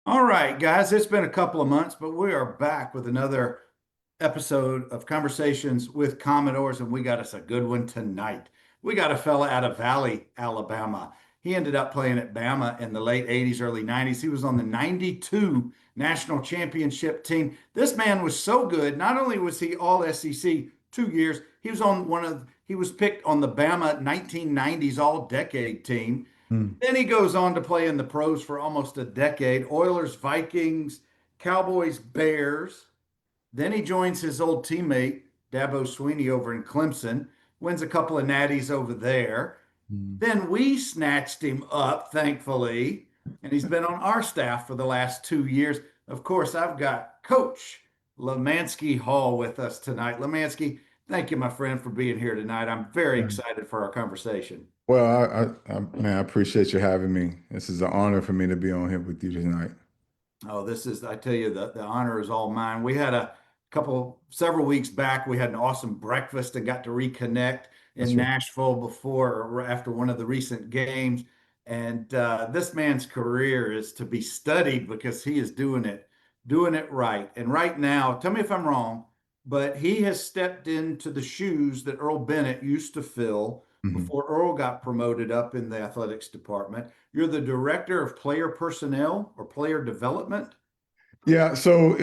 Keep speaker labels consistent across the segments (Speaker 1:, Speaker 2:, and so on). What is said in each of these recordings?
Speaker 1: All right, guys, it's been a couple of months, but we are back with another episode of Conversations with Commodores, and we got us a good one tonight. We got a fella out of Valley, Alabama. He ended up playing at Bama in the late 80s, early 90s. He was on the 92 national championship team. This man was so good. Not only was he all SEC 2 years, he was picked on the Bama 1990s all decade team.
Speaker 2: Hmm.
Speaker 1: Then he goes on to play in the pros for almost a decade. Oilers, Vikings, Cowboys, Bears. Then he joins his old teammate, Dabo Sweeney, over in Clemson, wins a couple of natties over there.
Speaker 2: Hmm.
Speaker 1: Then we snatched him up, thankfully, and he's been on our staff for the last 2 years. Of course, I've got Coach Lemanski Hall with us tonight. Lemanski, thank you, my friend, for being here tonight. I'm very excited for our conversation.
Speaker 2: Well, man, I appreciate you having me. This is an honor for me to be on here with you tonight.
Speaker 1: Oh, I tell you, the honor is all mine. We had several weeks back, we had an awesome breakfast and got to reconnect
Speaker 2: That's
Speaker 1: in
Speaker 2: right.
Speaker 1: Nashville before or after one of the recent games. And this man's career is to be studied because he is doing it right. And right now, tell me if I'm wrong, but he has stepped into the shoes that Earl Bennett used to fill
Speaker 2: Mhm.
Speaker 1: before Earl got promoted up in the athletics department. You're the director of player personnel or player development.
Speaker 2: Yeah, so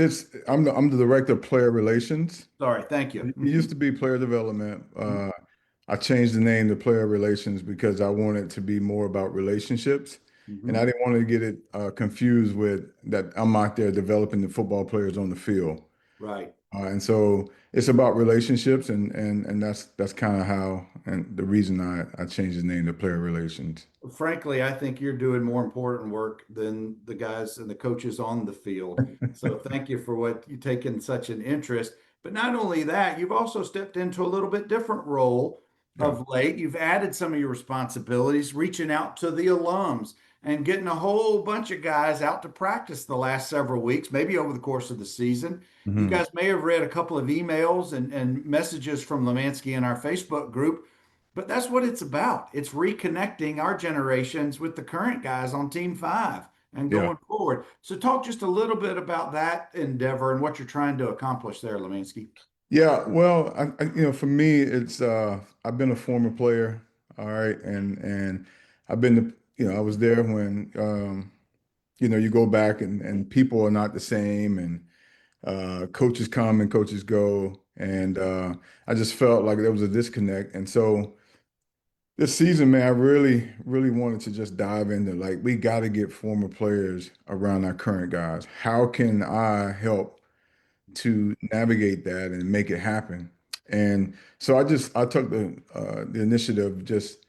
Speaker 2: I'm the director of player relations.
Speaker 1: Sorry, thank you.
Speaker 2: It used to be player development. I changed the name to player relations because I wanted to be more about relationships, and I
Speaker 1: Mhm.
Speaker 2: didn't want to get it confused with that I'm out there developing the football players on the field.
Speaker 1: Right.
Speaker 2: And so it's about relationships, and that's kind of how and the reason I changed the name to player relations.
Speaker 1: Frankly, I think you're doing more important work than the guys and the coaches on the field. So thank you for what you taken such an interest. But not only that, you've also stepped into a little bit different role
Speaker 2: Yeah.
Speaker 1: of late. You've added some of your responsibilities, reaching out to the alums and getting a whole bunch of guys out to practice the last several weeks, maybe over the course of the season. You
Speaker 2: Hmm.
Speaker 1: guys may have read a couple of emails and messages from Lemanski in our Facebook group, but that's what it's about. It's reconnecting our generations with the current guys on Team Five and
Speaker 2: Yeah.
Speaker 1: going forward. So, talk just a little bit about that endeavor and what you're trying to accomplish there, Leminski.
Speaker 2: Yeah. Well, for me, it's I've been a former player, all right, and I've been I was there when you go back and people are not the same, and coaches come and coaches go, and I just felt like there was a disconnect, and so. This season, man, I really, really wanted to just dive into like we got to get former players around our current guys. How can I help to navigate that and make it happen? And so I took the initiative, just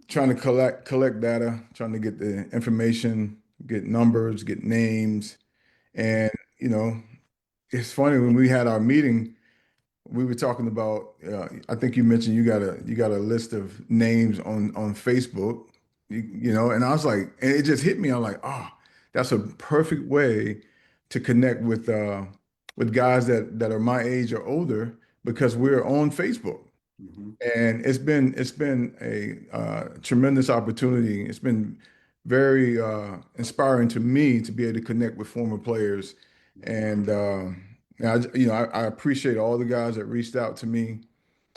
Speaker 2: trying to collect data, trying to get the information, get numbers, get names, and you know, it's funny when we had our meeting. We were talking about, I think you mentioned you got a list of names on Facebook, and I was like, and it just hit me. I'm like, oh, that's a perfect way to connect with guys that are my age or older because we're on Facebook.
Speaker 1: Mhm.
Speaker 2: And it's been a tremendous opportunity. It's been very inspiring to me to be able to connect with former players, and I appreciate all the guys that reached out to me.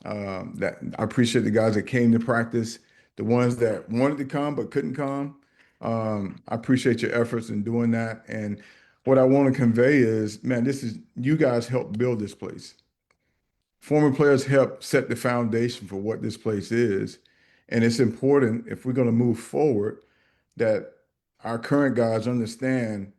Speaker 2: That I appreciate the guys that came to practice, the ones that wanted to come but couldn't come. I appreciate your efforts in doing that. And what I want to convey is, man, this is you guys helped build this place. Former players help set the foundation for what this place is. And it's important if we're going to move forward that our current guys understand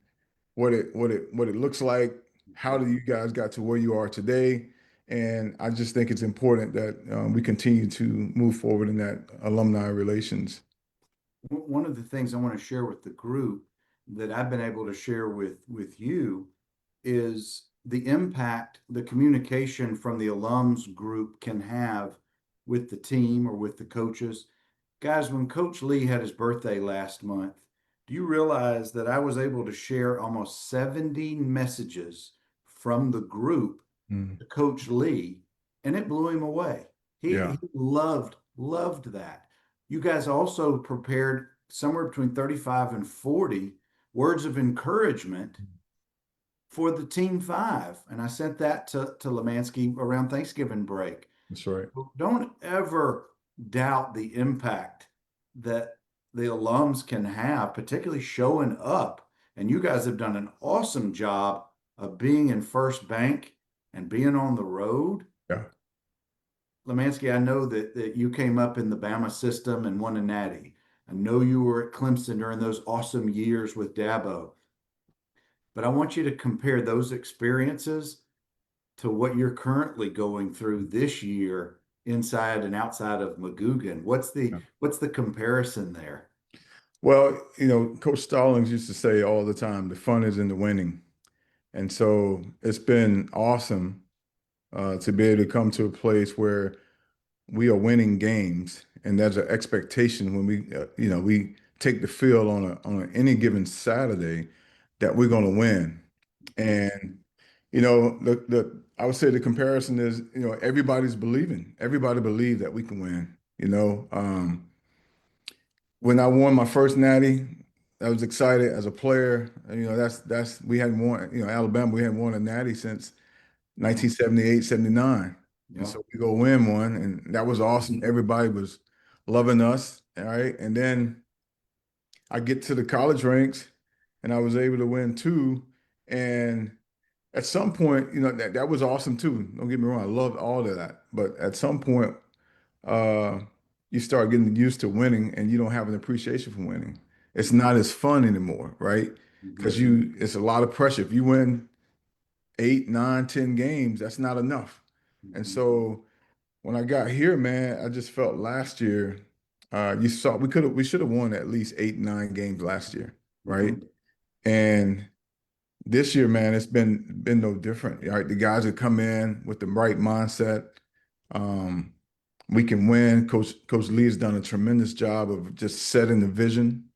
Speaker 2: what it looks like. How do you guys got to where you are today? And I just think it's important that we continue to move forward in that alumni relations.
Speaker 1: One of the things I want to share with the group that I've been able to share with you is the impact the communication from the alums group can have with the team or with the coaches. Guys, when Coach Lee had his birthday last month, do you realize that I was able to share almost 70 messages from the group
Speaker 2: Mm.
Speaker 1: to Coach Lee, and it blew him away. He
Speaker 2: Yeah.
Speaker 1: loved that. You guys also prepared somewhere between 35 and 40 words of encouragement for the team five. And I sent that to Lemanski around Thanksgiving break.
Speaker 2: That's right.
Speaker 1: Don't ever doubt the impact that the alums can have, particularly showing up. And you guys have done an awesome job of being in First Bank and being on the road.
Speaker 2: Yeah.
Speaker 1: Lemanski, I know that you came up in the Bama system and won a natty. I know you were at Clemson during those awesome years with Dabo, but I want you to compare those experiences to what you're currently going through this year inside and outside of McGugin.
Speaker 2: Yeah.
Speaker 1: What's the comparison there?
Speaker 2: Well, Coach Stallings used to say all the time, the fun is in the winning. And so it's been awesome to be able to come to a place where we are winning games, and there's an expectation when we take the field on any given Saturday that we're going to win. And the I would say the comparison is everybody's believing. Everybody believe that we can win. When I won my first natty, I was excited as a player. That's we hadn't won. Alabama, we hadn't won a natty since 1978, 79. And
Speaker 1: Yeah.
Speaker 2: so we go win one, and that was awesome. Everybody was loving us. All right. And then I get to the college ranks and I was able to win two. And at some point, that was awesome too. Don't get me wrong, I loved all of that. But at some point, uh, you start getting used to winning and you don't have an appreciation for winning. It's not as fun anymore, right?
Speaker 1: Mhm.
Speaker 2: Because it's a lot of pressure. If you win 8, 9, 10 games, that's not enough. And
Speaker 1: Mhm.
Speaker 2: so when I got here, man, I just felt last year, we should have won at least 8, 9 games last year, right?
Speaker 1: Mhm.
Speaker 2: And this year, man, it's been no different. Right? The guys that come in with the right mindset. Um, we can win. Coach Lee's done a tremendous job of just setting the vision.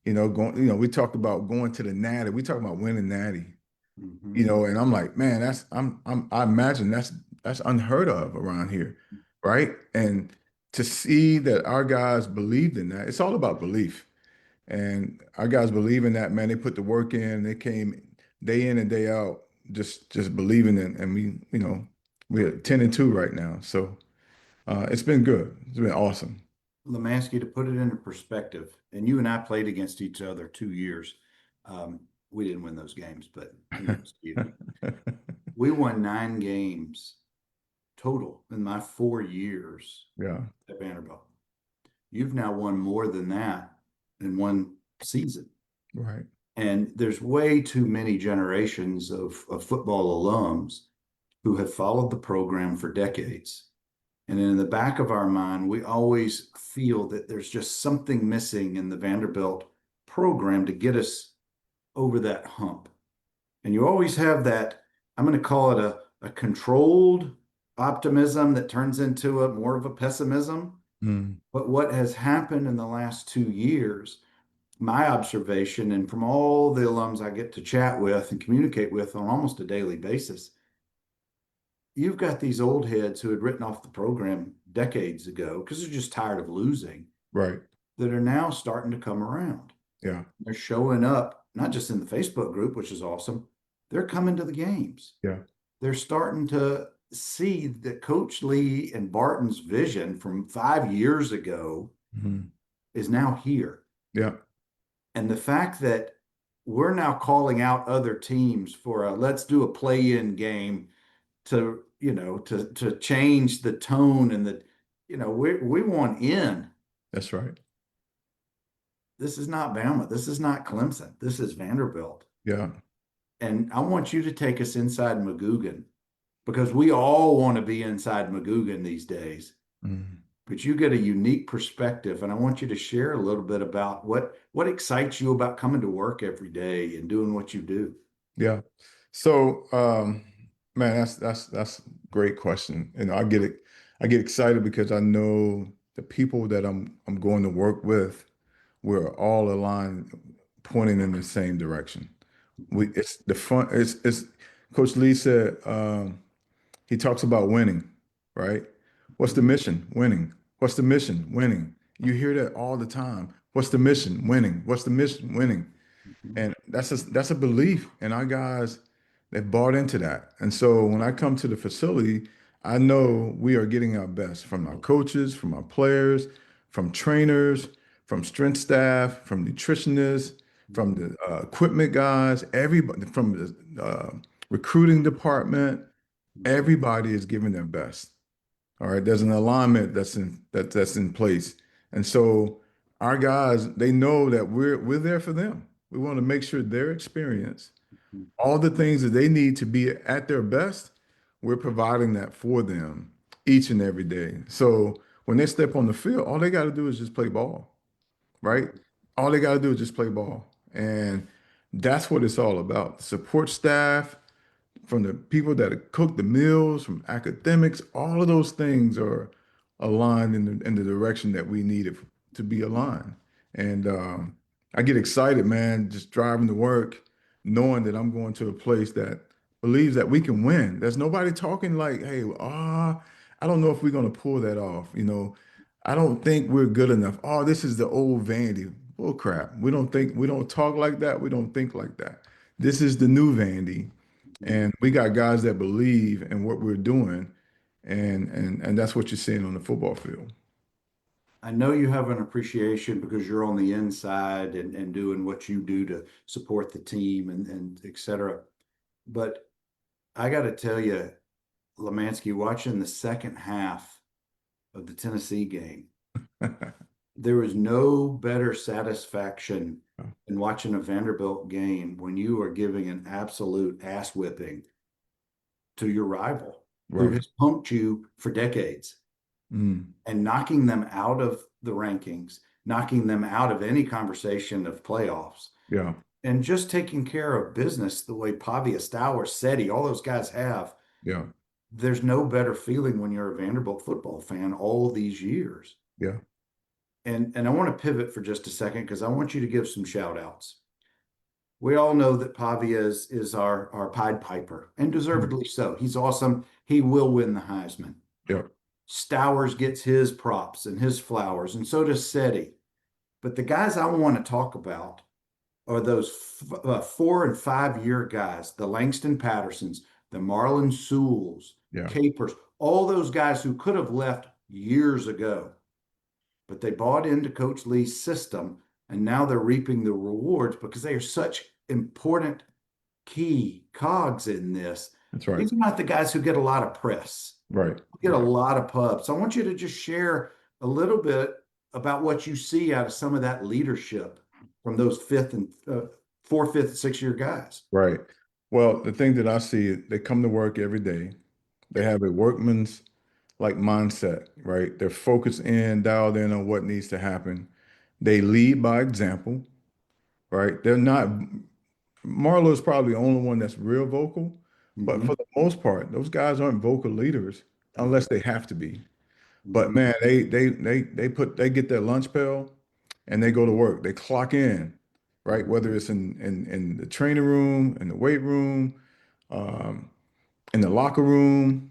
Speaker 2: We talked about going to the Natty. We talk about winning Natty.
Speaker 1: Mhm.
Speaker 2: And I'm like, man, I imagine that's unheard of around here, right? And to see that our guys believed in that, it's all about belief. And our guys believe in that, man. They put the work in, they came day in and day out, just believing in, and we're 10-2 right now. So it's been good. It's been awesome.
Speaker 1: Lemanski, to put it into perspective, and you and I played against each other 2 years. We didn't win those games, but kudos to you. We won 9 games total in my 4 years
Speaker 2: Yeah,
Speaker 1: at Vanderbilt. You've now won more than that in one season.
Speaker 2: right.
Speaker 1: And there's way too many generations of football alums who have followed the program for decades. And in the back of our mind, we always feel that there's just something missing in the Vanderbilt program to get us over that hump. And you always have that, I'm going to call it a controlled optimism that turns into a more of a pessimism.
Speaker 2: Mm,
Speaker 1: But what has happened in the last 2 years, my observation, and from all the alums I get to chat with and communicate with on almost a daily basis, you've got these old heads who had written off the program decades ago because they're just tired of losing
Speaker 2: right.
Speaker 1: that are now starting to come around.
Speaker 2: Yeah,
Speaker 1: They're showing up, not just in the Facebook group, which is awesome. They're coming to the games.
Speaker 2: yeah.
Speaker 1: They're starting to see that Coach Lee and Barton's vision from 5 years ago
Speaker 2: Mhm.
Speaker 1: is now here.
Speaker 2: Yeah,
Speaker 1: And the fact that we're now calling out other teams for a let's do a play-in game to to change the tone and we want in.
Speaker 2: that's right.
Speaker 1: This is not Bama. This is not Clemson. This is Vanderbilt.
Speaker 2: Yeah.
Speaker 1: And I want you to take us inside McGugin because we all want to be inside McGugin these days.
Speaker 2: Mm.
Speaker 1: But you get a unique perspective, and I want you to share a little bit about what excites you about coming to work every day and doing what you do.
Speaker 2: Yeah. So, man, that's a great question. I get excited because I know the people that I'm going to work with, we're all aligned, pointing in the same direction. It's the fun. It's Coach Lee said, he talks about winning, right? What's the mission? Winning. What's the mission? Winning. You hear that all the time. What's the mission? Winning. What's the mission? Winning.
Speaker 1: Mhm.
Speaker 2: And that's a belief, and our guys, they've bought into that. And so when I come to the facility, I know we are getting our best from our coaches, from our players, from trainers, from strength staff, from nutritionists, from
Speaker 1: Mhm.
Speaker 2: the equipment guys, everybody, from the recruiting department.
Speaker 1: Mhm.
Speaker 2: Everybody is giving their best. All right, there's an alignment that's in place, and so our guys, they know that we're there for them. We want to make sure their experience,
Speaker 1: Mhm.
Speaker 2: all the things that they need to be at their best, we're providing that for them each and every day. So when they step on the field, all they got to do is just play ball, right?
Speaker 1: Mhm.
Speaker 2: All they got to do is just play ball, and that's what it's all about. Support staff, from the people that cook the meals, from academics, all of those things are aligned in the direction that we need it to be aligned. And I get excited, man, just driving to work, knowing that I'm going to a place that believes that we can win. There's nobody talking like, hey, I don't know if we're going to pull that off. I don't think we're good enough. Oh, this is the old Vandy. Bull crap. We don't talk like that. We don't think like that. This is the new Vandy.
Speaker 1: Mhm.
Speaker 2: And we got guys that believe in what we're doing, and that's what you're seeing on the football field.
Speaker 1: I know you have an appreciation because you're on the inside and doing what you do to support the team and et cetera. But I got to tell you, Lemanski, watching the second half of the Tennessee game, there was no better satisfaction than watching a Vanderbilt game when you are giving an absolute ass whipping to your rival who
Speaker 2: Right.
Speaker 1: has punked you for decades
Speaker 2: Mm.
Speaker 1: and knocking them out of the rankings, knocking them out of any conversation of playoffs,
Speaker 2: Yeah.
Speaker 1: and just taking care of business the way Pavia, Stower, Seti, all those guys have.
Speaker 2: Yeah.
Speaker 1: There's no better feeling when you're a Vanderbilt football fan all these years.
Speaker 2: Yeah.
Speaker 1: And I want to pivot for just a second because I want you to give some shout outs. We all know that Pavia is our Pied Piper, and
Speaker 2: Mm.
Speaker 1: deservedly so. He's awesome. He will win the Heisman.
Speaker 2: Yeah.
Speaker 1: Stowers gets his props and his flowers, and so does Seti. But the guys I want to talk about are those 4 and 5 year guys, the Langston Pattersons, the Marlon Sewells,
Speaker 2: Yeah.
Speaker 1: Capers, all those guys who could have left years ago, but they bought into Coach Lee's system, and now they're reaping the rewards because they are such important key cogs in this.
Speaker 2: That's right.
Speaker 1: These are not the guys who get a lot of press,
Speaker 2: Right.
Speaker 1: get a
Speaker 2: Right.
Speaker 1: lot of pubs. I want you to just share a little bit about what you see out of some of that leadership from those fourth, fifth, 6 year guys.
Speaker 2: Right. Well, the thing that I see, they come to work every day. They have a workman's like mindset, right? They're focused in, dialed in on what needs to happen. They lead by example, right? They're not Marlo is probably the only one that's real vocal, but
Speaker 1: Mm-hmm,
Speaker 2: for the most part, those guys aren't vocal leaders
Speaker 1: mm-hmm,
Speaker 2: unless they have to be. But
Speaker 1: mm-hmm,
Speaker 2: man, they get their lunch bell and they go to work. They clock in, right?
Speaker 1: mm-hmm,
Speaker 2: Whether it's in the training room, in the weight room, um, in the locker room,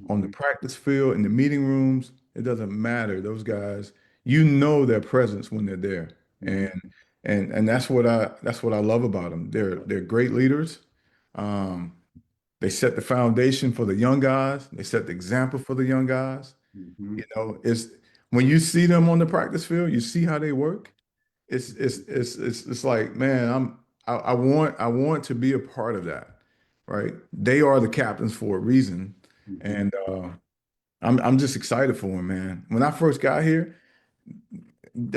Speaker 2: on the
Speaker 1: mm-hmm,
Speaker 2: practice field, in the meeting rooms, it doesn't matter. Those guys, you know their presence when they're there.
Speaker 1: mm-hmm,
Speaker 2: And that's what I love about them. They're great leaders. Um, they set the foundation for the young guys. They set the example for the young guys.
Speaker 1: mm-hmm,
Speaker 2: It's when you see them on the practice field, you see how they work. It's like, man, I want to be a part of that, right? They are the captains for a reason,
Speaker 1: mm-hmm,
Speaker 2: and I'm just excited for them, man. When I first got here,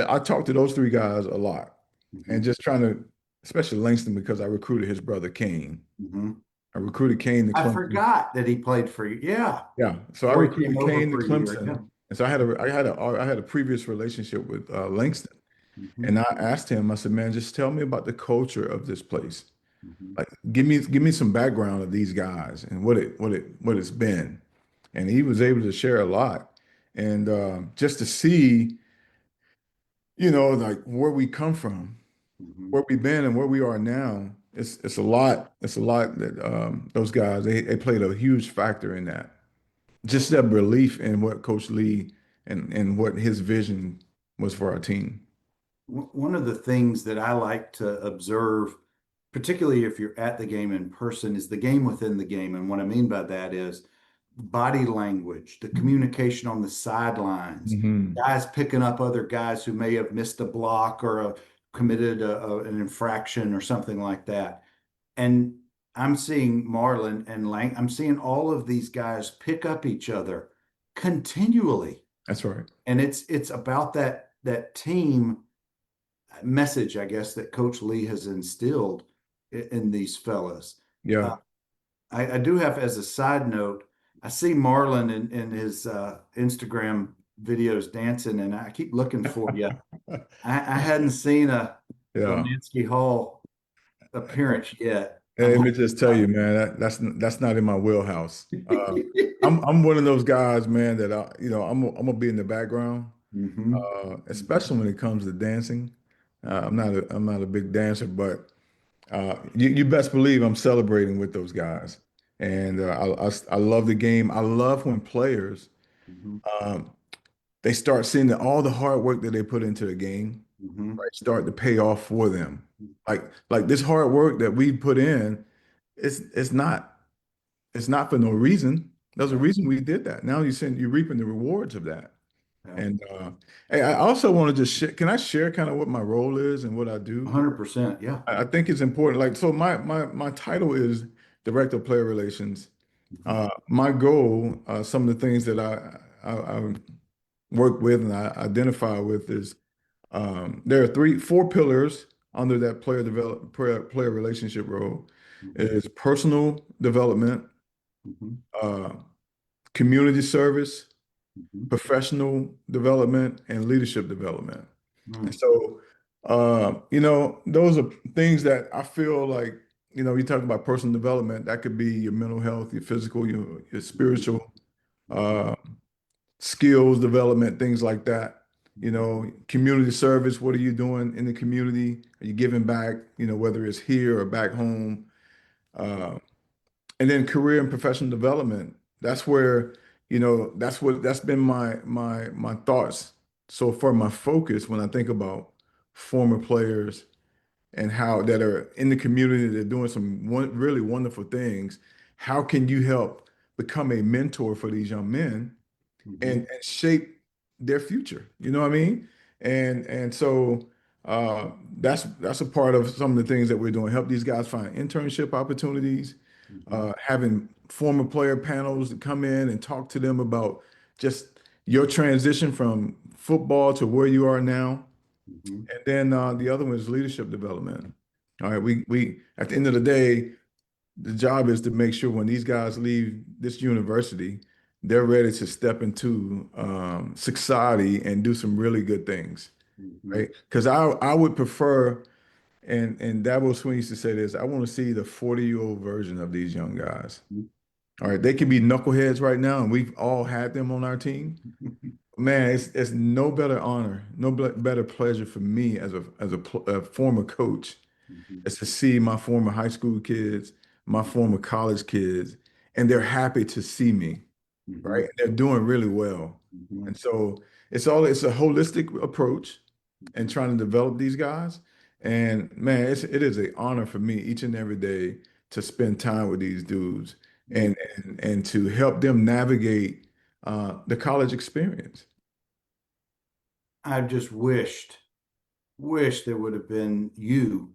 Speaker 2: I talked to those three guys a lot,
Speaker 1: mm-hmm,
Speaker 2: and just trying to, especially Langston, because I recruited his brother Kane.
Speaker 1: mm-hmm.
Speaker 2: I recruited Kane to
Speaker 1: I
Speaker 2: Clemson.
Speaker 1: forgot that he played for you. Yeah.
Speaker 2: Yeah, so I
Speaker 1: Or he came
Speaker 2: recruited
Speaker 1: over
Speaker 2: Kane to
Speaker 1: for a year. Yeah.
Speaker 2: Clemson, and so I had a previous relationship with Langston,
Speaker 1: Mm-hmm,
Speaker 2: and I asked him. I said, "Man, just tell me about the culture of this place.
Speaker 1: mm-hmm,
Speaker 2: Like, give me some background of these guys and what it's been." And he was able to share a lot, and just to see, like where we come from,
Speaker 1: mm-hmm,
Speaker 2: where we've been, and where we are now. It's a lot. It's a lot that those guys they played a huge factor in that. Just that belief in what Coach Lee and what his vision was for our team.
Speaker 1: One of the things that I like to observe, particularly if you're at the game in person, is the game within the game. And what I mean by that is body language, the communication on the sidelines,
Speaker 2: Hmm.
Speaker 1: guys picking up other guys who may have missed a block or committed an infraction or something like that. And I'm seeing Marlon and Lang, I'm seeing all of these guys pick up each other continually.
Speaker 2: That's right.
Speaker 1: And it's about that team message, I guess, that Coach Lee has instilled in these fellas.
Speaker 2: Yeah.
Speaker 1: Uh, I do have, as a side note, I see Marlon in his Instagram videos dancing, and I keep looking for you. I hadn't seen a
Speaker 2: Yeah.
Speaker 1: Lemanski Hall appearance yet.
Speaker 2: Hey,
Speaker 1: I'm
Speaker 2: let me
Speaker 1: hoping
Speaker 2: just tell you, man, that's not in my wheelhouse. I'm one of those guys, man, that I'm gonna be in the background,
Speaker 1: hmm
Speaker 2: especially when it comes to dancing. I'm not a big dancer, but you best believe I'm celebrating with those guys, and I love the game. I love when players
Speaker 1: hmm
Speaker 2: um, they start seeing that all the hard work that they put into the game,
Speaker 1: hmm
Speaker 2: right, start to pay off for them. Like this hard work that we put in, it's not. It's not for no reason. There's a
Speaker 1: Yeah,
Speaker 2: reason we did that. Now you're reaping the rewards of that.
Speaker 1: yeah,
Speaker 2: And hey, I also want to just share, can I share kind of what my role is and what I do?
Speaker 1: 100%. Yeah.
Speaker 2: I think it's important. Like, so my title is Director of Player Relations.
Speaker 1: hmm
Speaker 2: My goal, some of the things that I work with and I identify with is there are four pillars under that player relationship role
Speaker 1: hmm
Speaker 2: is personal development,
Speaker 1: hmm
Speaker 2: uh, community service,
Speaker 1: hmm
Speaker 2: professional development, and leadership development. And
Speaker 1: mm
Speaker 2: so, those are things that I feel like, you talk about personal development, that could be your mental health, your physical, your
Speaker 1: hmm
Speaker 2: spiritual, uh, skills development, things like that. Community service, what are you doing in the community? Are you giving back, whether it's here or back home? Uh, and then career and professional development. That's where, that's been my thoughts so far, my focus when I think about former players and how that are in the community, they're doing some really wonderful things. How can you help become a mentor for these young men
Speaker 1: hmm
Speaker 2: and shape their future? You know what I mean? And so uh, that's a part of some of the things that we're doing. Help these guys find internship opportunities,
Speaker 1: hmm
Speaker 2: having former player panels to come in and talk to them about just your transition from football to where you are now.
Speaker 1: hmm
Speaker 2: And then the other one is leadership development. All right, we at the end of the day, the job is to make sure when these guys leave this university, they're ready to step into society and do some really good things,
Speaker 1: hmm
Speaker 2: right? Because I would prefer, and Dabo Sweeney used to say this, I want to see the 40-year-old version of these young guys. All right, they can be knuckleheads right now, and we've all had them on our team. Man, it's no better honor, no better pleasure for me as a former coach
Speaker 1: hmm
Speaker 2: is to see my former high school kids, my former college kids, and they're happy to see me,
Speaker 1: hmm
Speaker 2: right? They're doing really well.
Speaker 1: hmm
Speaker 2: And so it's a holistic approach and trying to develop these guys. And man, it is an honor for me each and every day to spend time with these dudes and to help them navigate the college experience.
Speaker 1: I just wish there would have been you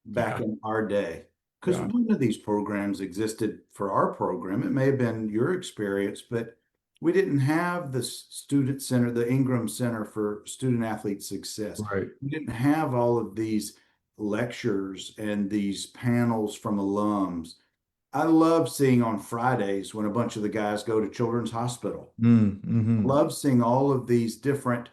Speaker 1: back
Speaker 2: Yeah,
Speaker 1: in our day. Because
Speaker 2: yeah,
Speaker 1: one of these programs existed for our program. It may have been your experience, but we didn't have the student center, the Ingram Center for Student Athlete Success.
Speaker 2: right.
Speaker 1: We didn't have all of these lectures and these panels from alums. I love seeing on Fridays when a bunch of the guys go to Children's Hospital.
Speaker 2: Mm-hmm.
Speaker 1: Love seeing all of these different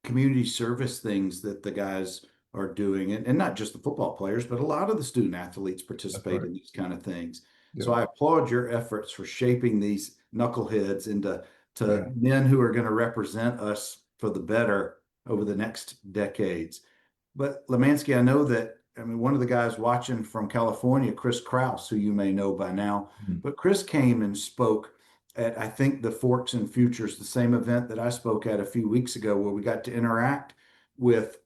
Speaker 1: community service things that the guys are doing, and not just the football players, but a lot of the student athletes
Speaker 2: That's
Speaker 1: participate
Speaker 2: right.
Speaker 1: in these kind of things. So
Speaker 2: Yeah,
Speaker 1: I applaud your efforts for shaping these knuckleheads into
Speaker 2: yeah.
Speaker 1: men who are going to represent us for the better over the next decades. But Lemanski, I know that, I mean, one of the guys watching from California, Chris Kraus, who you may know by now,
Speaker 2: Mm.
Speaker 1: but Chris came and spoke at, I think, the Forks and Futures, the same event that I spoke at a few weeks ago, where we got to interact with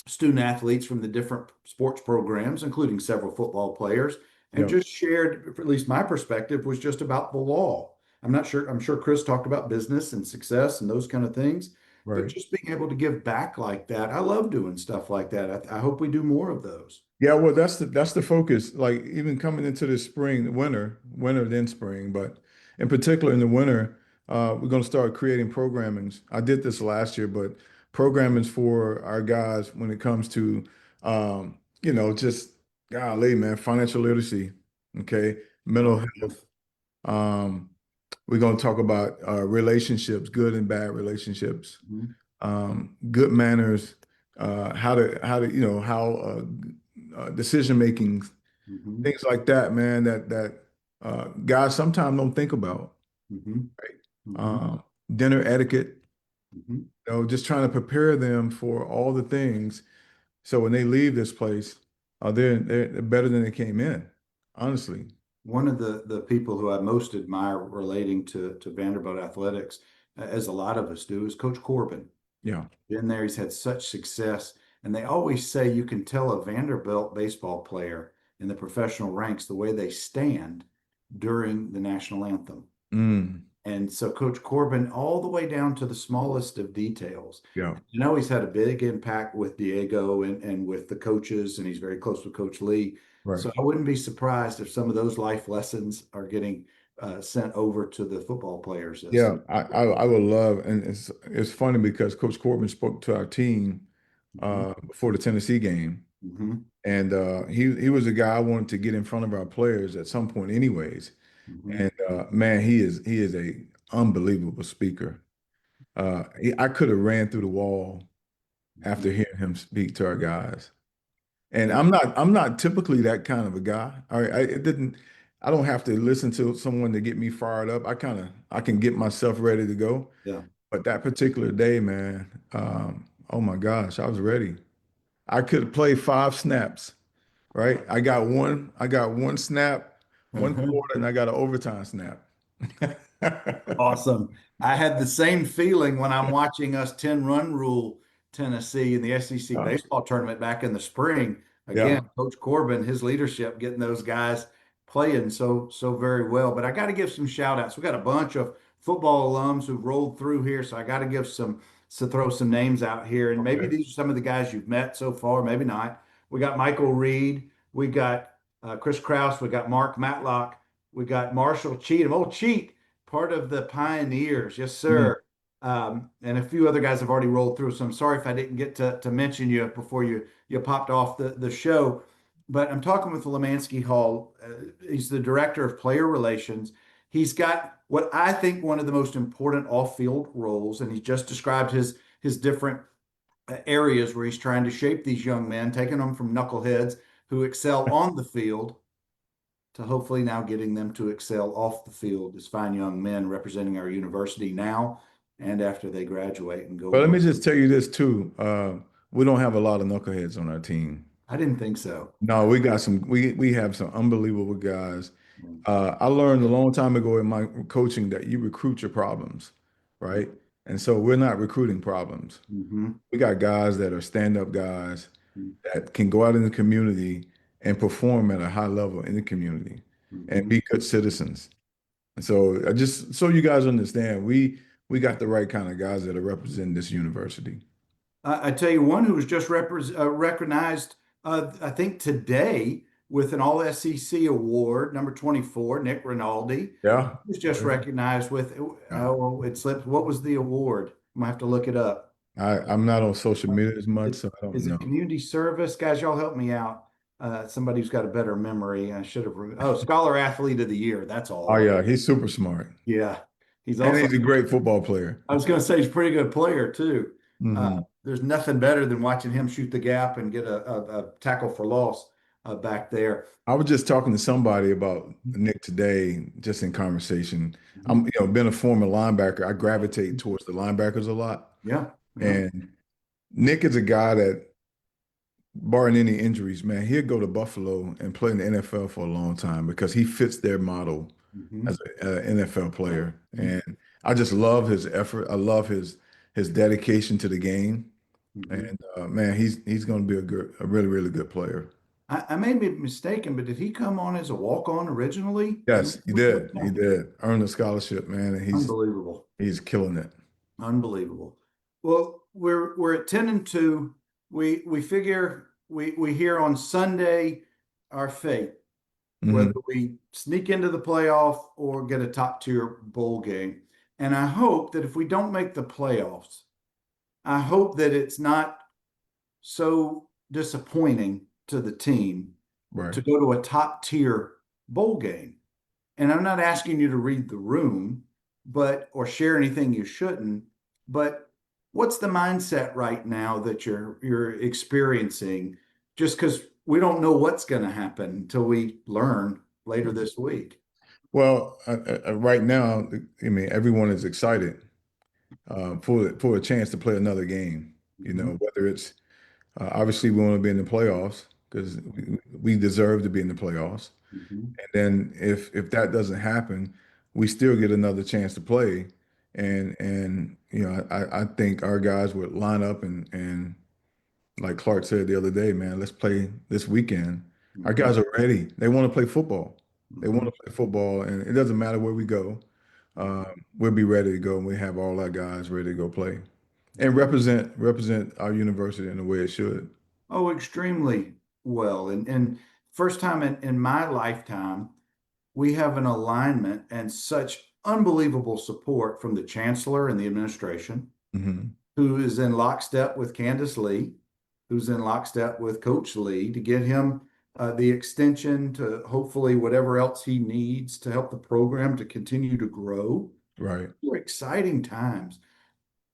Speaker 1: student athletes from the different sports programs, including several football players, and
Speaker 2: Yep.
Speaker 1: just shared, at least my perspective was just about the law. I'm not sure, I'm sure Chris talked about business and success and those kind of things, but
Speaker 2: Right.
Speaker 1: just being able to give back like that, I love doing stuff like that. I hope we do more of those.
Speaker 2: Yeah, well, that's the focus. Like even coming into the spring, winter then spring, but in particular in the winter, we're going to start creating programmings. I did this last year, but programmings for our guys when it comes to, just golly, man, financial literacy, okay, mental
Speaker 1: Oh, yeah.
Speaker 2: health. Um, we're going to talk about relationships, good and bad relationships,
Speaker 1: Mhm.
Speaker 2: good manners, how to how decision making,
Speaker 1: Mhm.
Speaker 2: things like that, man. That guys sometimes don't think about.
Speaker 1: Mhm. Mhm.
Speaker 2: Um, Dinner etiquette,
Speaker 1: Mhm.
Speaker 2: just trying to prepare them for all the things. So when they leave this place, they're better than they came in. Honestly,
Speaker 1: One of the people who I most admire relating to Vanderbilt athletics, as a lot of us do, is Coach Corbin.
Speaker 2: yeah.
Speaker 1: Been there, he's had such success. And they always say you can tell a Vanderbilt baseball player in the professional ranks the way they stand during the national anthem.
Speaker 2: Mm,
Speaker 1: And so Coach Corbin, all the way down to the smallest of details.
Speaker 2: yeah.
Speaker 1: You know, he's had a big impact with Diego and with the coaches, and he's very close with Coach Lee.
Speaker 2: Right.
Speaker 1: So I wouldn't be surprised if some of those life lessons are getting sent over to the football players as
Speaker 2: Yeah, I would love, and it's funny because Coach Corbin spoke to our team
Speaker 1: Mhm.
Speaker 2: before the Tennessee game,
Speaker 1: Mhm.
Speaker 2: and he was a guy I wanted to get in front of our players at some point, anyways.
Speaker 1: Mhm.
Speaker 2: And man, he is a unbelievable speaker. I could have ran through the wall after
Speaker 1: Mhm.
Speaker 2: hearing him speak to our guys. And
Speaker 1: Yeah.
Speaker 2: I'm not typically that kind of a guy. I don't have to listen to someone to get me fired up. I can get myself ready to go.
Speaker 1: Yeah.
Speaker 2: But that particular day, man, oh my gosh, I was ready. I could play 5 snaps, right? I got one snap, one quarter, and I got an overtime snap.
Speaker 1: Awesome. I had the same feeling when I'm watching us 10 run rule Tennessee in the SEC
Speaker 2: Yeah,
Speaker 1: baseball tournament back in the spring. Again,
Speaker 2: yeah,
Speaker 1: Coach Corbin, his leadership, getting those guys playing so very well. But I got to give some shout outs. We got a bunch of football alums who've rolled through here. So I got to give some, to throw some names out here. And maybe
Speaker 2: okay.
Speaker 1: these are some of the guys you've met so far, maybe not. We got Michael Reed. We got Chris Kraus. We got Mark Matlock. We got Marshall Cheatham. Oh, Cheat, part of the Pioneers. Yes,
Speaker 2: Mm.
Speaker 1: sir. And a few other guys have already rolled through. So I'm sorry if I didn't get to mention you before you popped off the show. But I'm talking with Lemanski Hall. He's the director of player relations. He's got what I think one of the most important off-field roles, and he just described his different areas where he's trying to shape these young men, taking them from knuckleheads who excel on the field to hopefully now getting them to excel off the field as fine young men representing our university now and after they graduate and go
Speaker 2: But let
Speaker 1: on.
Speaker 2: me just tell you this too. We don't have a lot of knuckleheads on our team.
Speaker 1: I didn't think so.
Speaker 2: No, we have some unbelievable guys. I learned a long time ago in my coaching that you recruit your problems, right? And so we're not recruiting problems.
Speaker 1: Mm-hmm.
Speaker 2: We got guys that are stand-up guys that can go out in the community and perform at a high level in the community and
Speaker 1: Mm-hmm.
Speaker 2: be good citizens. And so just so you guys understand, we got the right kind of guys that are representing this university.
Speaker 1: I tell you, one who was just recognized, I think today with an All SEC award, number 24, Nick Rinaldi.
Speaker 2: Yeah.
Speaker 1: He was
Speaker 2: Oh,
Speaker 1: just
Speaker 2: yeah.
Speaker 1: recognized with,
Speaker 2: Yeah.
Speaker 1: oh, it slipped. What was the award? I'm gonna have to look it up.
Speaker 2: I'm not on social media as much,
Speaker 1: Is,
Speaker 2: so I don't
Speaker 1: is it
Speaker 2: know.
Speaker 1: community service? Guys, y'all help me out. Somebody who's got a better memory. I should have. Oh, Scholar Athlete of the Year. That's
Speaker 2: Oh
Speaker 1: all.
Speaker 2: yeah, he's super smart.
Speaker 1: Yeah. He's
Speaker 2: And
Speaker 1: also,
Speaker 2: he's a great football player.
Speaker 1: I was going to say, he's a pretty good player too.
Speaker 2: Hmm.
Speaker 1: There's nothing better than watching him shoot the gap and get a tackle for loss back there.
Speaker 2: I was just talking to somebody about Nick today, just in conversation.
Speaker 1: Mhm.
Speaker 2: Been a former linebacker. I gravitate towards the linebackers a lot.
Speaker 1: Yeah. Yeah.
Speaker 2: And Nick is a guy that, barring any injuries, man, he'll go to Buffalo and play in the NFL for a long time because he fits their model
Speaker 1: Mhm.
Speaker 2: as an NFL player.
Speaker 1: Mhm.
Speaker 2: And I just love his effort. I love his dedication to the game.
Speaker 1: Mhm.
Speaker 2: And man, he's going to be a really really good player.
Speaker 1: I may be mistaken, but did he come on as a walk-on originally?
Speaker 2: Yes, he
Speaker 1: Which one?
Speaker 2: did. He
Speaker 1: Yeah.
Speaker 2: did earn a scholarship, man, and
Speaker 1: Unbelievable.
Speaker 2: he's killing it.
Speaker 1: Unbelievable. Well, we're at 10-2. We figure we hear on Sunday our fate, whether
Speaker 2: Hmm.
Speaker 1: we sneak into the playoff or get a top tier bowl game. And I hope that if we don't make the playoffs, I hope that it's not so disappointing to the team
Speaker 2: Right.
Speaker 1: to go to a top tier bowl game. And I'm not asking you to read the room, but or share anything you shouldn't, but what's the mindset right now that you're experiencing just because we don't know what's going to happen until we learn later this week.
Speaker 2: Well, right now, I mean, everyone is excited for a chance to play another game. You
Speaker 1: Mhm,
Speaker 2: know, whether it's obviously we want to be in the playoffs because we deserve to be in the playoffs.
Speaker 1: mhm,
Speaker 2: And then if that doesn't happen, we still get another chance to play. And you know, I think our guys would line up and like Clark said the other day, man, let's play this weekend. Our
Speaker 1: mhm,
Speaker 2: guys are ready. They want to play football. They want
Speaker 1: mhm,
Speaker 2: to play football, and it doesn't matter where we go. We'll be ready to go, and we have all our guys ready to go play and
Speaker 1: mhm.
Speaker 2: represent our university in the way it should.
Speaker 1: Oh, extremely well. And first time in my lifetime, we have an alignment and such unbelievable support from the chancellor and the administration,
Speaker 2: Hmm.
Speaker 1: who is in lockstep with Candace Lee, who's in lockstep with Coach Lee to get him the extension to hopefully whatever else he needs to help the program to continue to grow.
Speaker 2: Right.
Speaker 1: They're exciting times.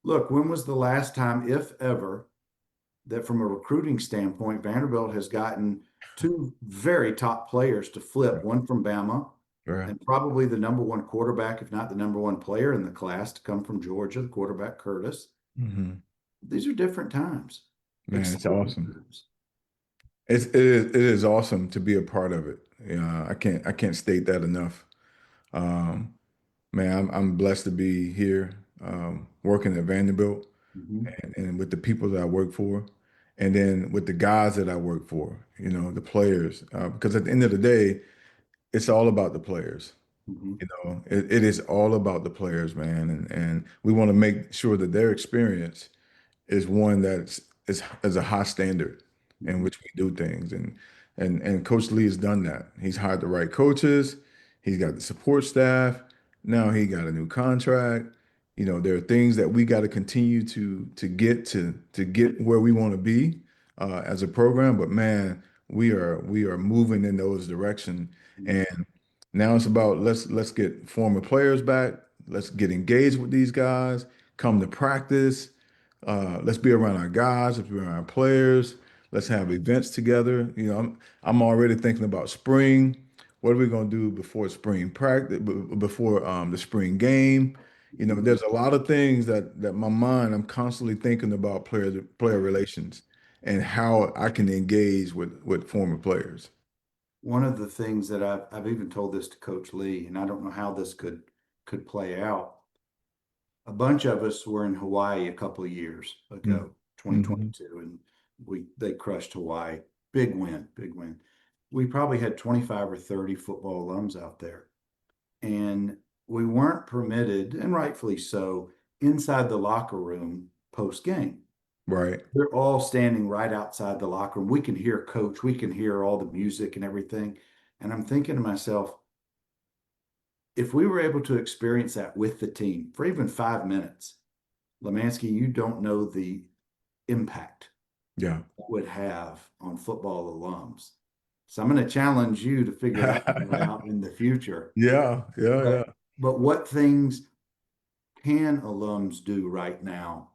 Speaker 1: Look, when was the last time, if ever, that from a recruiting standpoint, Vanderbilt has gotten two very top players to flip,
Speaker 2: Right.
Speaker 1: one from Bama
Speaker 2: Right.
Speaker 1: and probably the number one quarterback, if not the number one player in the class, to come from Georgia, the quarterback Curtis.
Speaker 2: Hmm.
Speaker 1: These are different times,
Speaker 2: Man, it's
Speaker 1: exciting
Speaker 2: awesome.
Speaker 1: times.
Speaker 2: It is awesome to be a part of it. I can't state that enough. Um, Man, I'm blessed to be here, working at Vanderbilt
Speaker 1: Mhm,
Speaker 2: and with the people that I work for, and then with the guys that I work for, you know, the players. Because at the end of the day, it's all about the players.
Speaker 1: mhm,
Speaker 2: You know, it is all about the players, man. And we want to make sure that their experience is one is a high standard in
Speaker 1: mhm,
Speaker 2: which we do things. And Coach Lee has done that. He's hired the right coaches. He's got the support staff. Now he got a new contract. You know, there are things that we got to continue to get where we want to be as a program. But man, we are moving in those directions.
Speaker 1: mhm.
Speaker 2: And now it's about let's get former players back. Let's get engaged with these guys. Come to practice. Let's be around our guys, let's be around our players. Let's have events together. You know, I'm already thinking about spring. What are we going to do before spring practice, before the spring game? You know,
Speaker 1: Mhm.
Speaker 2: there's a lot of things that my mind, I'm constantly thinking about player relations and how I can engage with former players.
Speaker 1: One of the things that I've even told this to Coach Lee, and I don't know how this could play out. A bunch of us were in Hawaii a couple of years ago,
Speaker 2: Mm-hmm.
Speaker 1: 2022, and they crushed Hawaii. Big win, big win. We probably had 25 or 30 football alums out there, and we weren't permitted, and rightfully so, inside the locker room post game.
Speaker 2: Right.
Speaker 1: They're all standing right outside the locker room. We can hear coach, we can hear all the music and everything. And I'm thinking to myself, if we were able to experience that with the team for even 5 minutes, Lemanski, you don't know the impact
Speaker 2: Yeah.
Speaker 1: it would have on football alums. So I'm going to challenge you to figure that one out in the future.
Speaker 2: Yeah. Yeah.
Speaker 1: But
Speaker 2: Yeah.
Speaker 1: what things can alums do right now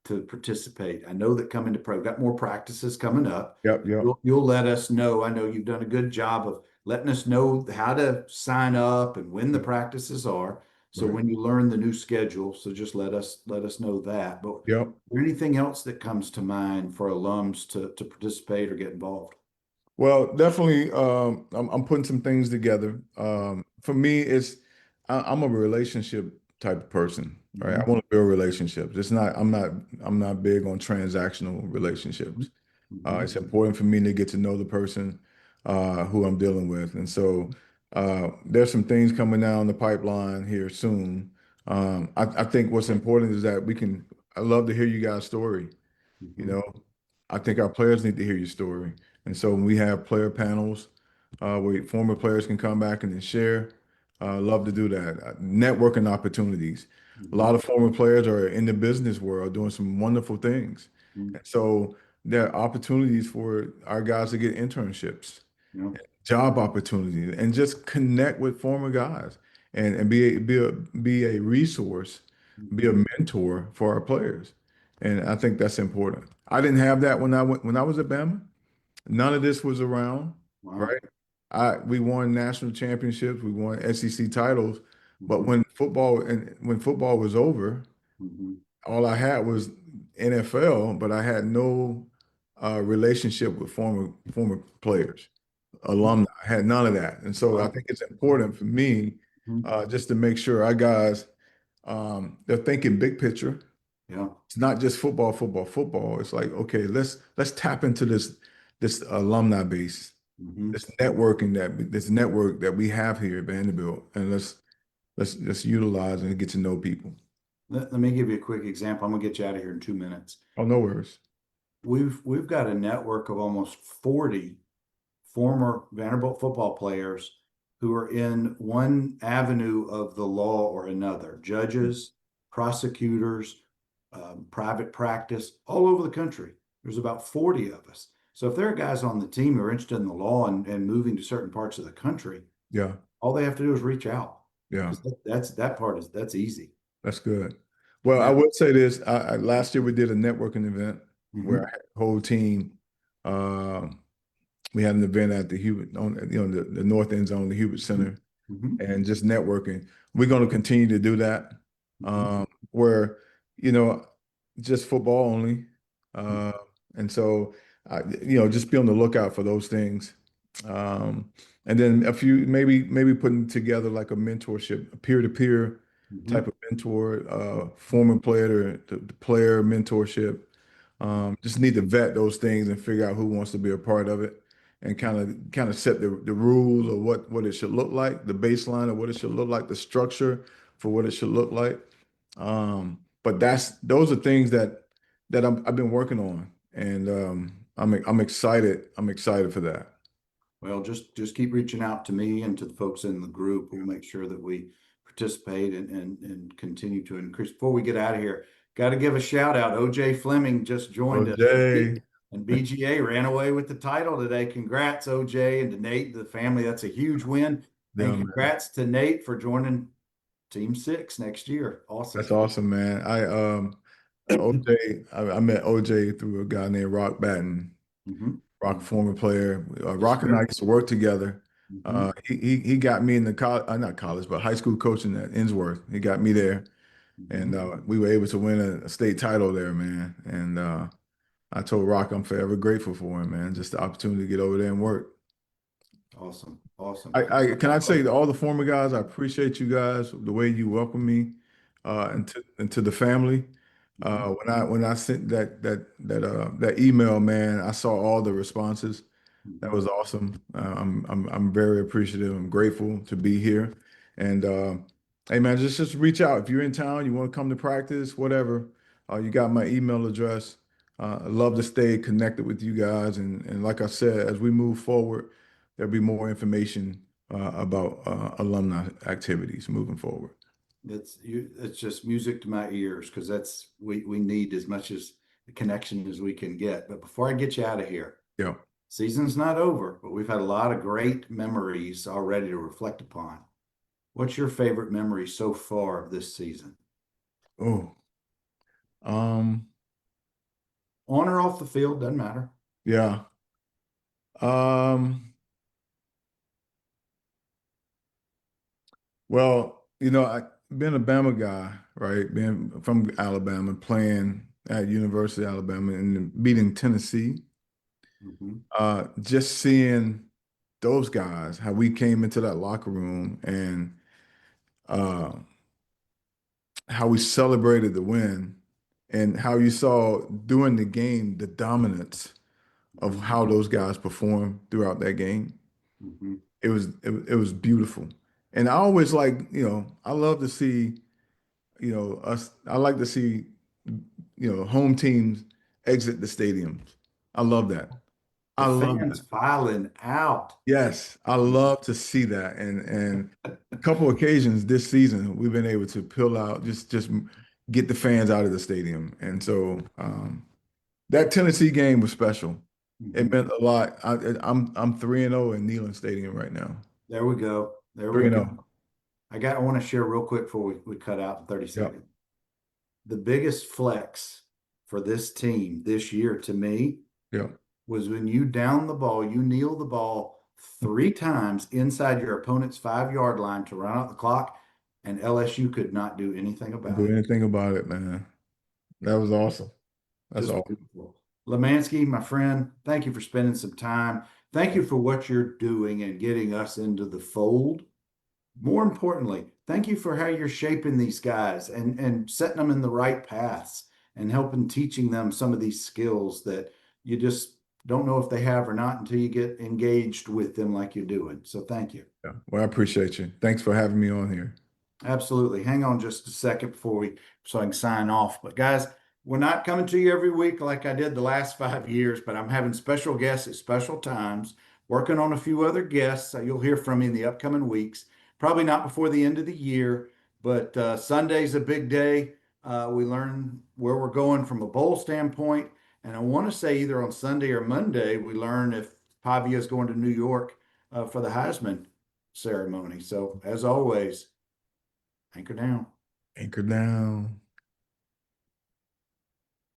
Speaker 1: to participate? I know that coming to pro, got more practices coming up.
Speaker 2: Yep. Yep.
Speaker 1: You'll let us know. I know you've done a good job of letting us know how to sign up and when the practices are. So
Speaker 2: Right.
Speaker 1: when you learn the new schedule, so just let us know that. But is
Speaker 2: Yep.
Speaker 1: there anything else that comes to mind for alums to participate or get involved?
Speaker 2: Well, definitely, I'm putting some things together. For me, I'm a relationship type of person, right?
Speaker 1: Hmm.
Speaker 2: I want to build relationships. It's not, I'm not big on transactional relationships.
Speaker 1: Hmm.
Speaker 2: It's important for me to get to know the person who I'm dealing with. And so there's some things coming down the pipeline here soon. I think what's important is that I love to hear you guys' story. You
Speaker 1: Hmm.
Speaker 2: know, I think our players need to hear your story. And so when we have player panels where former players can come back and then share, love to do that. Networking opportunities. A
Speaker 1: Hmm.
Speaker 2: lot of former players are in the business world doing some wonderful things.
Speaker 1: Hmm.
Speaker 2: And so there are opportunities for our guys to get internships,
Speaker 1: Yeah.
Speaker 2: job opportunities, and just connect with former guys and be a resource, be a
Speaker 1: Hmm.
Speaker 2: mentor for our players. And I think that's important. I didn't have that when I was at Bama. None of this was around,
Speaker 1: Wow.
Speaker 2: right? We won national championships, we won SEC titles, but
Speaker 1: Hmm.
Speaker 2: when football was over,
Speaker 1: Hmm.
Speaker 2: all I had was NFL, but I had no relationship with former players, alumni. I had none of that, and so I
Speaker 1: Wow.
Speaker 2: think it's important for me
Speaker 1: Hmm.
Speaker 2: just to make sure our guys they're thinking big picture.
Speaker 1: Yeah.
Speaker 2: It's not just football, football, football. It's like, okay, let's tap into this alumni base,
Speaker 1: Hmm.
Speaker 2: this network that we have here at Vanderbilt, and let's utilize and get to know people.
Speaker 1: Let me give you a quick example. I'm gonna get you out of here in 2 minutes.
Speaker 2: Oh, no worries.
Speaker 1: We've got a network of almost 40 former Vanderbilt football players who are in one avenue of the law or another, judges, prosecutors, private practice, all over the country. There's about 40 of us. So if there are guys on the team who are interested in the law and moving to certain parts of the country,
Speaker 2: Yeah,
Speaker 1: all they have to do is reach out
Speaker 2: yeah,
Speaker 1: because that's easy.
Speaker 2: that's good. Well, I
Speaker 1: Now,
Speaker 2: would say this. Last year we did a networking event where I
Speaker 1: mhm,
Speaker 2: had the whole team. Uh, we had an event at the Hubert, on the north end zone, the Hubert
Speaker 1: mhm,
Speaker 2: Center,
Speaker 1: mhm,
Speaker 2: and just networking. We're going to continue to do that,
Speaker 1: mhm,
Speaker 2: where you know, just football only, uh, and so just be on the lookout for those things. Um, and then a few maybe putting together like a mentorship, a peer-to-peer
Speaker 1: mhm.
Speaker 2: type of mentor, former player to player mentorship. Just need to vet those things and figure out who wants to be a part of it and kind of set the rules of what it should look like, the baseline of what it should look like, the structure for what it should look like. But those are things that I've been working on, and I'm excited. I'm excited for that.
Speaker 1: Well, just keep reaching out to me and to the folks in the group. We'll make sure that we participate and continue to increase. Before we get out of here, got to give a shout out. OJ Fleming just
Speaker 2: Oh,
Speaker 1: joined us,
Speaker 2: Jay,
Speaker 1: and BGA ran away with the title today. Congrats, OJ, and to Nate, the family. That's a huge win.
Speaker 2: yeah,
Speaker 1: And
Speaker 2: man,
Speaker 1: congrats to Nate for joining Team Six next year. Awesome.
Speaker 2: that's awesome, man. OJ, I met OJ through a guy named Rock Batten.
Speaker 1: Hmm.
Speaker 2: Rock, former player.
Speaker 1: Yes,
Speaker 2: Rock and I
Speaker 1: sir.
Speaker 2: used to work together.
Speaker 1: Hmm.
Speaker 2: He got me in the college, not college, but high school coaching at Innsworth. He got me there, and
Speaker 1: Hmm.
Speaker 2: we were able to win a state title there, man. And I told Rock I'm forever grateful for him, man. Just the opportunity to get over there and work.
Speaker 1: Awesome. Awesome.
Speaker 2: I can I say to all the former guys, I appreciate you guys the way you welcome me into the family.
Speaker 1: Mhm.
Speaker 2: When I sent that email, man, I saw all the responses. That
Speaker 1: Mhm.
Speaker 2: was awesome. I'm very appreciative. I'm grateful to be here. And hey man, just reach out if you're in town. You want to come to practice, whatever. You got my email address. I love to stay connected with you guys. And like I said, as we move forward, there'll be more information about alumni activities moving forward.
Speaker 1: It's just music to my ears because that's we need as much as the connection as we can get. But before I get you out of here,
Speaker 2: Yeah.
Speaker 1: season's not over, but we've had a lot of great memories already to reflect upon. What's your favorite memory so far of this season?
Speaker 2: Oh. Um.
Speaker 1: On or off the field, doesn't matter.
Speaker 2: Yeah. Um. Well, I been a Bama guy, right? Being from Alabama, playing at University of Alabama and then beating Tennessee.
Speaker 1: Mhm.
Speaker 2: Just seeing those guys, how we came into that locker room and uh, how we celebrated the win and how you saw during the game the dominance of how those guys performed throughout that game.
Speaker 1: Mhm.
Speaker 2: It was beautiful. And I always like, I love to see, us I like to see, home teams exit the stadiums. I love that.
Speaker 1: The
Speaker 2: I love that.
Speaker 1: fans filing out.
Speaker 2: Yes, I love to see that. And a couple occasions this season we've been able to peel out just get the fans out of the stadium. And so that Tennessee game was special. It
Speaker 1: Mhm.
Speaker 2: meant a lot. I'm 3-0 in Neyland Stadium right now.
Speaker 1: There we go. There we go.
Speaker 2: 3-0.
Speaker 1: I want to share real quick before we cut out in 30
Speaker 2: Yep.
Speaker 1: seconds. The biggest flex for this team this year to me
Speaker 2: Yep.
Speaker 1: was when you down the ball, you kneel the ball 3 times inside your opponent's 5 yard line to run out the clock, and LSU could not do anything
Speaker 2: Do
Speaker 1: about it.
Speaker 2: anything about it, man. That was awesome. That's
Speaker 1: Just
Speaker 2: awesome.
Speaker 1: beautiful. Lemanski, my friend, thank you for spending some time. Thank you for what you're doing and getting us into the fold. More importantly, thank you for how you're shaping these guys and setting them in the right paths and helping teaching them some of these skills that you just don't know if they have or not until you get engaged with them like you're doing. So thank you.
Speaker 2: Yeah. Well, I appreciate you. Thanks for having me on here.
Speaker 1: Absolutely. Hang on just a second so I can sign off. But guys, we're not coming to you every week like I did the last 5 years, but I'm having special guests at special times, working on a few other guests. You'll hear from me in the upcoming weeks. Probably not before the end of the year, but Sunday's a big day. We learn where we're going from a bowl standpoint. And I want to say either on Sunday or Monday, we learn if Pavia is going to New York for the Heisman ceremony. So as always, anchor down.
Speaker 2: Anchor down.